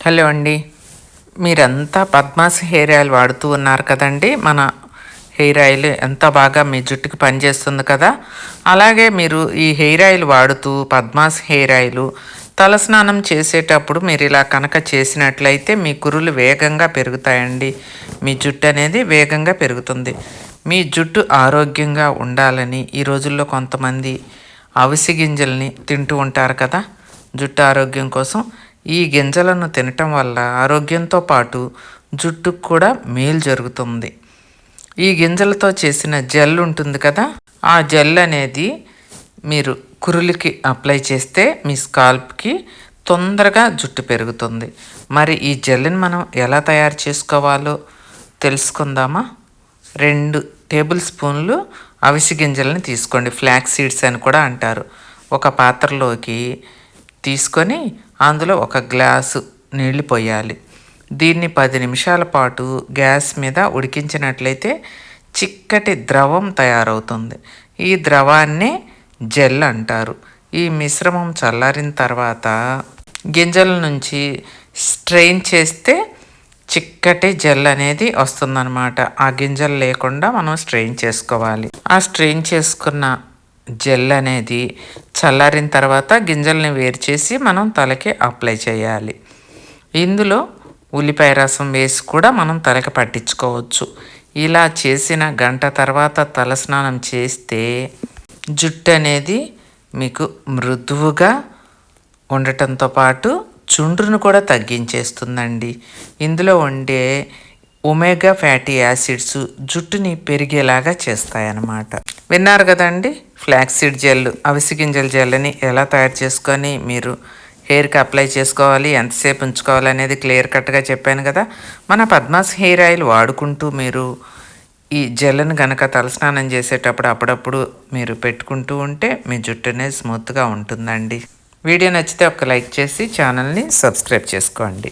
Hello అండి. మీరంతా Padma's hair oil వాడుతూ ఉన్నారు కదండి. మన హెయిర్ ఆయిల్ ఎంత బాగా మీ జుట్టుకి పనిచేస్తుంది కదా. అలాగే మీరు ఈ హెయిర్ ఆయిల్ వాడుతూ పద్మాస్ హెయిర్ ఆయిల్ తలస్నానం చేసేటప్పుడు మీరు ఇలా కనుక చేసినట్లయితే మీ కురులు వేగంగా పెరుగుతాయండి. మీ జుట్టు అనేది వేగంగా పెరుగుతుంది. మీ జుట్టు ఆరోగ్యంగా ఉండాలని ఈ రోజుల్లో కొంతమంది అవిసె గింజల్ని తింటూ ఉంటారు కదా, జుట్టు ఆరోగ్యం కోసం. ఈ గింజలను తినటం వల్ల ఆరోగ్యంతో పాటు జుట్టుకు కూడా మేలు జరుగుతుంది. ఈ గింజలతో చేసిన జెల్ ఉంటుంది కదా, ఆ జెల్ అనేది మీరు కురులకి అప్లై చేస్తే మీ స్కాల్ప్కి తొందరగా జుట్టు పెరుగుతుంది. మరి ఈ జెల్ని మనం ఎలా తయారు చేసుకోవాలో తెలుసుకుందామా? 2 టేబుల్ స్పూన్లు అవిసె గింజలని తీసుకోండి. ఫ్లాక్స్ సీడ్స్ అని కూడా అంటారు. ఒక పాత్రలోకి తీసుకొని అందులో 1 గ్లాసు నీళ్లు పోయాలి. దీన్ని 10 నిమిషాల పాటు గ్యాస్ మీద ఉడికించినట్లయితే చిక్కటి ద్రవం తయారవుతుంది. ఈ ద్రవాన్నే జెల్ అంటారు. ఈ మిశ్రమం చల్లారిన తర్వాత గింజల నుంచి స్ట్రెయిన్ చేస్తే చిక్కటి జెల్ అనేది వస్తుందన్నమాట. ఆ గింజలు లేకుండా మనం స్ట్రెయిన్ చేసుకోవాలి. ఆ స్ట్రెయిన్ చేసుకున్న జెల్ అనేది చల్లారిన తర్వాత గింజల్ని వేరు చేసి మనం తలకి అప్లై చేయాలి. ఇందులో ఉల్లిపాయ రసం వేసి కూడా మనం తలకి పట్టించుకోవచ్చు. ఇలా చేసిన గంట తర్వాత తలస్నానం చేస్తే జుట్టు అనేది మీకు మృదువుగా ఉండటంతో పాటు చుండ్రును కూడా తగ్గించేస్తుందండి. ఇందులో ఉండే ఒమేగా ఫ్యాటీ యాసిడ్స్ జుట్టుని పెరిగేలాగా చేస్తాయన్నమాట. విన్నారు కదండి, ఫ్లాక్సీడ్ జెల్, అవిసె గింజల జెల్ని ఎలా తయారు చేసుకొని మీరు హెయిర్కి అప్లై చేసుకోవాలి, ఎంతసేపు ఉంచుకోవాలి అనేది క్లియర్ కట్గా చెప్పాను కదా. మన పద్మాస్ హెయిర్ ఆయిల్ వాడుకుంటూ మీరు ఈ జెల్ని కనుక తలస్నానం చేసేటప్పుడు అప్పుడప్పుడు మీరు పెట్టుకుంటూ ఉంటే మీ జుట్టు అనేది స్మూత్గా ఉంటుందండి. వీడియో నచ్చితే ఒక లైక్ చేసి ఛానల్ని సబ్స్క్రైబ్ చేసుకోండి.